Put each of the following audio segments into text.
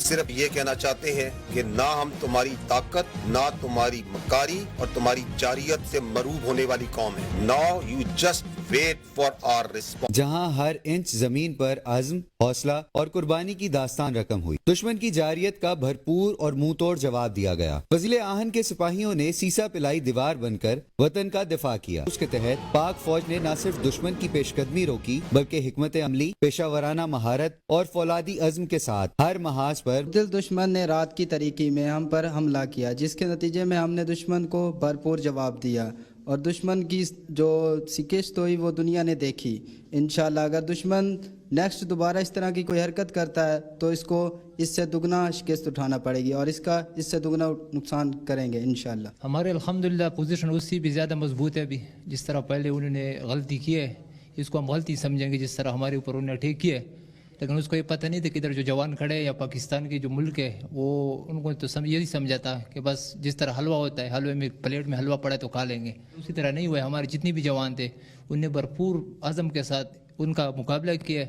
صرف یہ کہنا چاہتے ہیں کہ نہ ہم تمہاری طاقت، نہ تمہاری مکاری اور تمہاری جارحیت سے مروب ہونے والی قوم ہے. Now you just wait for our response. جہاں ہر انچ زمین پر عزم، حوصلہ اور قربانی کی داستان رقم ہوئی، دشمن کی جارحیت کا بھرپور اور منہ توڑ جواب دیا گیا. فضل آہن کے سپاہیوں نے سیسا پلائی دیوار بن کر وطن کا دفاع کیا. اس کے تحت پاک فوج نے نہ صرف دشمن کی پیش قدمی روکی بلکہ حکمت عملی، پیشہ ورانہ مہارت اور فولادی عزم کے ساتھ ہر محاذ پر دشمن نے رات کی تاریکی میں ہم پر حملہ کیا، جس کے نتیجے میں ہم نے دشمن کو بھرپور جواب دیا اور دشمن کی جو شکست ہوئی وہ دنیا نے دیکھی. انشاءاللہ اگر دشمن نیکسٹ دوبارہ اس طرح کی کوئی حرکت کرتا ہے تو اس کو اس سے دگنا شکست اٹھانا پڑے گی اور اس سے دگنا نقصان کریں گے انشاءاللہ. ہمارے الحمدللہ پوزیشن اس سے بھی زیادہ مضبوط ہے. ابھی جس طرح پہلے انہوں نے غلطی کی ہے اس کو ہم غلطی سمجھیں گے، جس طرح ہمارے اوپر انہوں نے ٹھیک کیا ہے، لیکن اس کو یہ پتہ نہیں تھا کہ ادھر جو جوان کھڑے ہیں یا پاکستان کی جو ملک ہے وہ ان کو تو یہی سمجھا تھا کہ بس جس طرح حلوہ ہوتا ہے، حلوے میں پلیٹ میں حلوہ پڑا ہے تو کھا لیں گے. اسی طرح نہیں ہوا. ہمارے جتنے بھی جوان تھے ان نے بھرپور عزم کے ساتھ ان کا مقابلہ کیا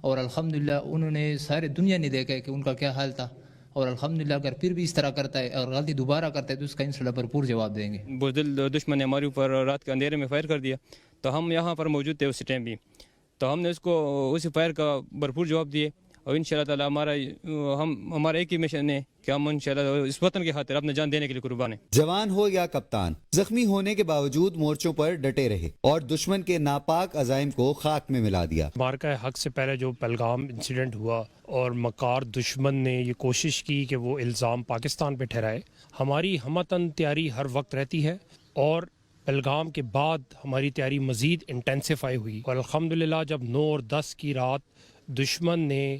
اور الحمدللہ انہوں نے سارے دنیا نے دیکھا کہ ان کا کیا حال تھا. اور الحمدللہ اگر پھر بھی اس طرح کرتا ہے اور غلطی دوبارہ کرتا ہے تو اس کا انشاءاللہ بھرپور جواب دیں گے. بزدل دشمن نے ہمارے اوپر رات کے اندھیرے میں فائر کر دیا تو ہم یہاں پر موجود تھے اس ٹائم بھی، تو ہم نے اس کو اسی فائر کا بھرپور جواب دیے اور انشاءاللہ تعالی ہمارا ایک ہی مشن ہے کہ ہم انشاءاللہ اس وطن کی خاطر اپنے جان دینے کے لیے قربان ہیں. جوان ہو یا کپتان، زخمی ہونے کے باوجود مورچوں پر ڈٹے رہے اور دشمن کے ناپاک عزائم کو خاک میں ملا دیا. مارکہ حق سے پہلے جو پہلگام انسیڈنٹ ہوا اور مکار دشمن نے یہ کوشش کی کہ وہ الزام پاکستان پہ ٹھہرائے، ہماری ہمتن تیاری ہر وقت رہتی ہے اور پہلگام کے بعد ہماری تیاری مزید انٹینسیفائی ہوئی اور الحمدللہ جب 9 اور 10 کی رات دشمن نے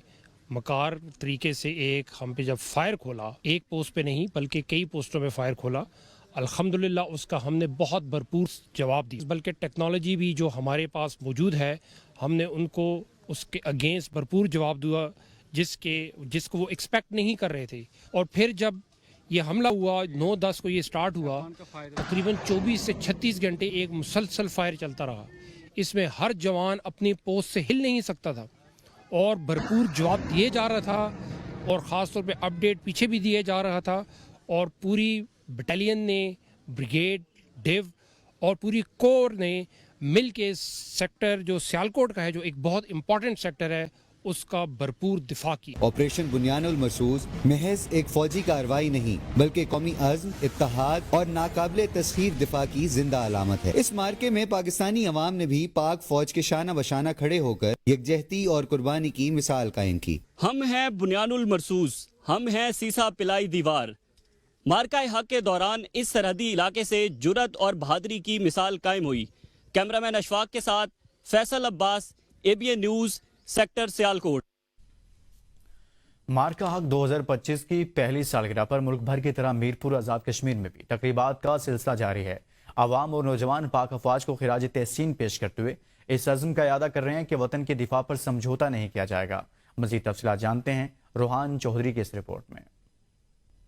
مکار طریقے سے ہم پہ جب فائر کھولا، ایک پوسٹ پہ نہیں بلکہ کئی پوسٹوں پہ فائر کھولا، الحمدللہ اس کا ہم نے بہت بھرپور جواب دی. بلکہ ٹیکنالوجی بھی جو ہمارے پاس موجود ہے ہم نے ان کو اس کے اگینسٹ بھرپور جواب دیا جس کو وہ ایکسپیکٹ نہیں کر رہے تھے. اور پھر جب یہ حملہ ہوا 9-10 کو یہ سٹارٹ ہوا، تقریباً 24 سے 36 گھنٹے ایک مسلسل فائر چلتا رہا. اس میں ہر جوان اپنی پوسٹ سے ہل نہیں سکتا تھا اور بھرپور جواب دیے جا رہا تھا اور خاص طور پہ اپڈیٹ پیچھے بھی دیے جا رہا تھا اور پوری بٹالین نے، بریگیڈ، ڈیو اور پوری کور نے مل کے سیکٹر جو سیالکوٹ کا ہے جو ایک بہت امپورٹنٹ سیکٹر ہے اس کا بھرپور دفاع کی. آپریشن بنیان المرصوص محض ایک فوجی کارروائی نہیں بلکہ قومی عزم، اتحاد اور ناقابل تسخیر دفاع کی زندہ علامت ہے. اس مارکے میں پاکستانی عوام نے بھی پاک فوج کے شانہ بشانہ کھڑے ہو کر یکجہتی اور قربانی کی مثال قائم کی. ہم ہیں بنیان المرصوص، ہم ہیں سیسا پلائی دیوار. مارکہ حق کے دوران اس سرحدی علاقے سے جرأت اور بہادری کی مثال قائم ہوئی. کیمرامین اشفاق کے ساتھ فیصل عباس، ABN نیوز، سیکٹر سیالکوٹ. مارکہ حق 2025 کی پہلی سالگرہ پر ملک بھر کی طرح میرپور آزاد کشمیر میں بھی تقریبات کا سلسلہ جاری ہے. عوام اور نوجوان پاک افواج کو خراج تحسین پیش کرتے ہوئے اس عزم کا اعادہ کر رہے ہیں کہ وطن کے دفاع پر سمجھوتا نہیں کیا جائے گا. مزید تفصیلات جانتے ہیں روحان چودھری کی اس رپورٹ میں.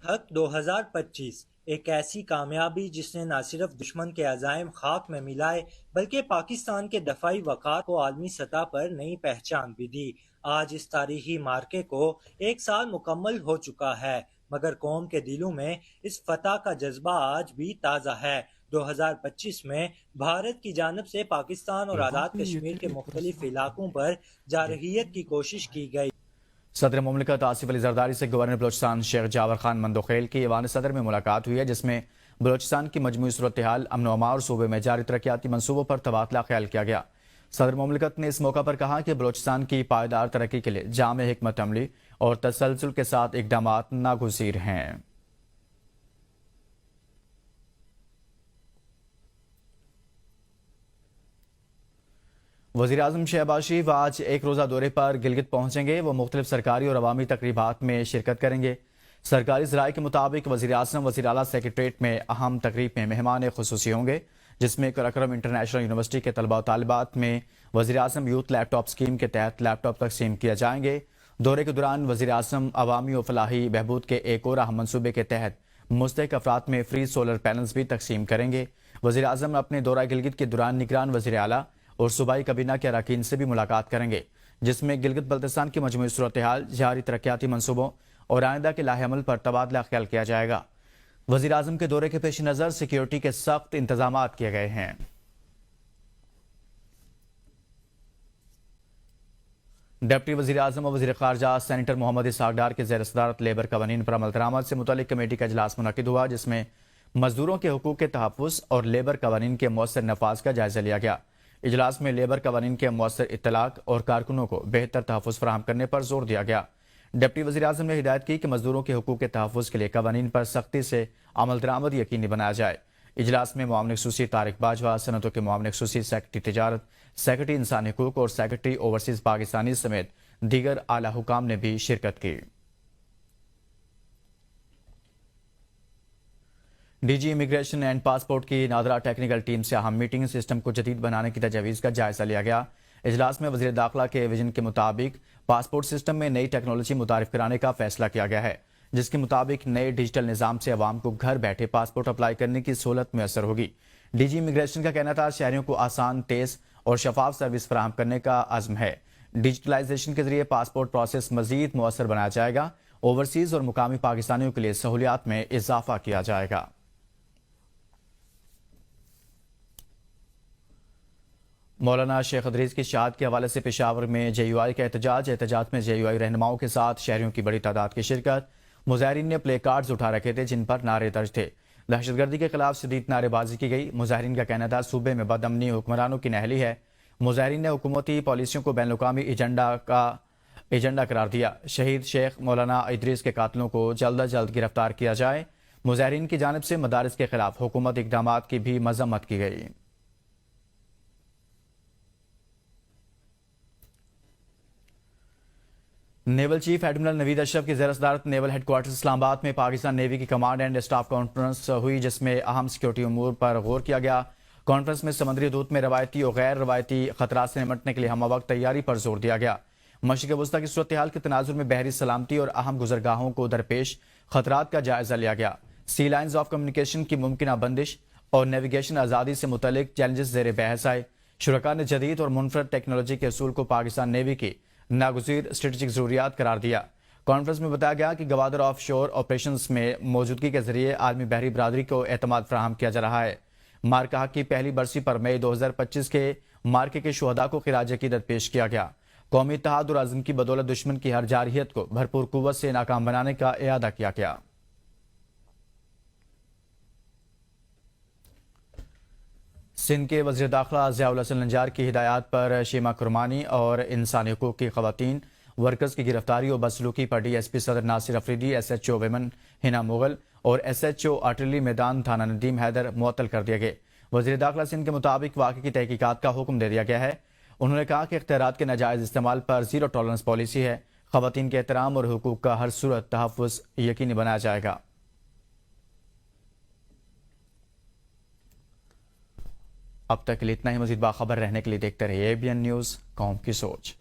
حق 2025 ایک ایسی کامیابی جس نے نہ صرف دشمن کے عزائم خاک میں ملائے بلکہ پاکستان کے دفاعی وقار کو عالمی سطح پر نئی پہچان بھی دی. آج اس تاریخی مارکے کو 1 سال مکمل ہو چکا ہے مگر قوم کے دلوں میں اس فتح کا جذبہ آج بھی تازہ ہے. 2025 میں بھارت کی جانب سے پاکستان اور آزاد کشمیر کے مختلف علاقوں پر جارحیت کی کوشش کی گئی. صدر مملکت آصف علی زرداری سے گورنر بلوچستان شیخ جاور خان مندوخیل کی ایوان صدر میں ملاقات ہوئی ہے جس میں بلوچستان کی مجموعی صورتحال، امن و امان اور صوبے میں جاری ترقیاتی منصوبوں پر تبادلہ خیال کیا گیا. صدر مملکت نے اس موقع پر کہا کہ بلوچستان کی پائیدار ترقی کے لیے جامع حکمت عملی اور تسلسل کے ساتھ اقدامات ناگزیر ہیں. وزیراعظم شہباز شریف آج ایک روزہ دورے پر گلگت پہنچیں گے. وہ مختلف سرکاری اور عوامی تقریبات میں شرکت کریں گے. سرکاری ذرائع کے مطابق وزیراعظم وزیر اعلیٰ سیکریٹریٹ میں اہم تقریب میں مہمان خصوصی ہوں گے جس میں قراقرم انٹرنیشنل یونیورسٹی کے طلباء و طالبات میں وزیراعظم یوتھ لیپ ٹاپ اسکیم کے تحت لیپ ٹاپ تقسیم کیے جائیں گے. دورے کے دوران وزیراعظم عوامی و فلاحی بہبود کے ایک اور اہم منصوبے کے تحت مستحق افراد میں فری سولر پینلز بھی تقسیم کریں گے. وزیراعظم اپنے دورہ گلگت کے دوران نگران وزیر اعلیٰ اور صوبائی کابینہ کے اراکین سے بھی ملاقات کریں گے جس میں گلگت بلتستان کی مجموعی صورتحال، جاری ترقیاتی منصوبوں اور آئندہ کے لاہ عمل پر تبادلہ خیال کیا جائے گا۔ وزیر اعظم کے دورے کے پیش نظر سیکیورٹی کے سخت انتظامات کیے گئے ہیں۔ ڈپٹی وزیر اعظم اور وزیر خارجہ سینیٹر محمد اسحاق ڈار کے زیر صدارت لیبر قوانین پر عمل درآمد سے متعلق کمیٹی کا اجلاس منعقد ہوا، جس میں مزدوروں کے حقوق کے تحفظ اور لیبر قوانین کے مؤثر نفاذ کا جائزہ لیا گیا۔ اجلاس میں لیبر قوانین کے مؤثر اطلاق اور کارکنوں کو بہتر تحفظ فراہم کرنے پر زور دیا گیا۔ ڈپٹی وزیر اعظم نے ہدایت کی کہ مزدوروں کے حقوق کے تحفظ کے لیے قوانین پر سختی سے عمل درآمد یقینی بنایا جائے۔ اجلاس میں معاون خصوصی طارق باجوہ، صنعتوں کے معاون خصوصی، سیکرٹری تجارت، سیکرٹری انسانی حقوق اور سیکرٹری اوورسیز پاکستانی سمیت دیگر اعلی حکام نے بھی شرکت کی۔ D G immigration and passport کی نادرا ٹیکنیکل ٹیم سے اہم میٹنگ، سسٹم کو جدید بنانے کی تجاویز کا جائزہ لیا گیا۔ اجلاس میں وزیر داخلہ کے ویژن کے مطابق پاسپورٹ سسٹم میں نئی ٹیکنالوجی متعارف کرانے کا فیصلہ کیا گیا ہے، جس کے مطابق نئے ڈیجیٹل نظام سے عوام کو گھر بیٹھے پاسپورٹ اپلائی کرنے کی سہولت میسر ہوگی۔ ڈی جی امیگریشن کا کہنا تھا شہریوں کو آسان، تیز اور شفاف سروس فراہم کرنے کا عزم ہے۔ ڈیجیٹلائزیشن کے ذریعے پاسپورٹ پروسیس مزید مؤثر بنایا جائے گا۔ اوورسیز اور مقامی پاکستانیوں کے لیے سہولیات میں اضافہ کیا جائے گا۔ مولانا شیخ ادریس کی شہادت کے حوالے سے پشاور میں جے یو آئی کا احتجاج میں جے یو آئی رہنماؤں کے ساتھ شہریوں کی بڑی تعداد کی شرکت۔ مظاہرین نے پلے کارڈز اٹھا رکھے تھے جن پر نعرے درج تھے۔ دہشت گردی کے خلاف شدید نعرے بازی کی گئی۔ مظاہرین کا کہنا تھا صوبے میں بد امنی حکمرانوں کی نہلی ہے۔ مظاہرین نے حکومتی پالیسیوں کو بین الاقوامی ایجنڈا قرار دیا۔ شہید شیخ مولانا ادریس کے قاتلوں کو جلد از جلد گرفتار کیا جائے۔ مظاہرین کی جانب سے مدارس کے خلاف حکومت اقدامات کی بھی مذمت کی گئی۔ نیول چیف ایڈمرل نوید اشرف کی زیر صدارت نیول ہیڈ کوارٹرز اسلام آباد میں پاکستان نیوی کی کمانڈ اینڈ اسٹاف کانفرنس ہوئی، جس میں اہم سیکیورٹی امور پر غور کیا گیا۔ کانفرنس میں سمندری حدود میں روایتی اور غیر روایتی خطرات سے نمٹنے کے لیے ہمہ وقت تیاری پر زور دیا گیا۔ مشرق وسطی کی صورتحال کے تناظر میں بحری سلامتی اور اہم گزرگاہوں کو درپیش خطرات کا جائزہ لیا گیا۔ سی لائنز آف کمیونیکیشن کی ممکنہ بندش اور نیویگیشن آزادی سے متعلق چیلنجز زیر بحث آئے۔ شرکاء نے جدید اور منفرد ٹیکنالوجی کے اصول کو پاکستان نیوی کی ناگزیر اسٹریٹجک ضروریات قرار دیا۔ کانفرنس میں بتایا گیا کہ گوادر آف شور آپریشنز میں موجودگی کے ذریعے عالمی بحری برادری کو اعتماد فراہم کیا جا رہا ہے۔ مارکا حق کی پہلی برسی پر مئی 2025 کے مارکے کے شہداء کو خراج عقیدت پیش کیا گیا۔ قومی اتحاد اور عزم کی بدولت دشمن کی ہر جارحیت کو بھرپور قوت سے ناکام بنانے کا اعادہ کیا گیا۔ سندھ کے وزیر داخلہ ضیاء الحسن نجار کی ہدایات پر شیما کرمانی اور انسانی حقوق کی خواتین ورکرز کی گرفتاری اور بدسلوکی پر ڈی ایس پی صدر Nasir Afridi, S H O women Hina Mughal اور ایس ایچ او آرٹلری میدان تھانہ ندیم حیدر معطل کر دیے گئے۔ وزیر داخلہ سندھ کے مطابق واقعے کی تحقیقات کا حکم دے دیا گیا ہے۔ انہوں نے کہا کہ اختیارات کے ناجائز استعمال پر زیرو ٹالرنس پالیسی ہے۔ خواتین کے احترام اور حقوق کا ہر صورت تحفظ یقینی بنایا جائے گا۔ اب تک کے لیے اتنا ہی۔ مزید باخبر رہنے کے لیے دیکھتے رہیے ABN نیوز، قوم کی سوچ۔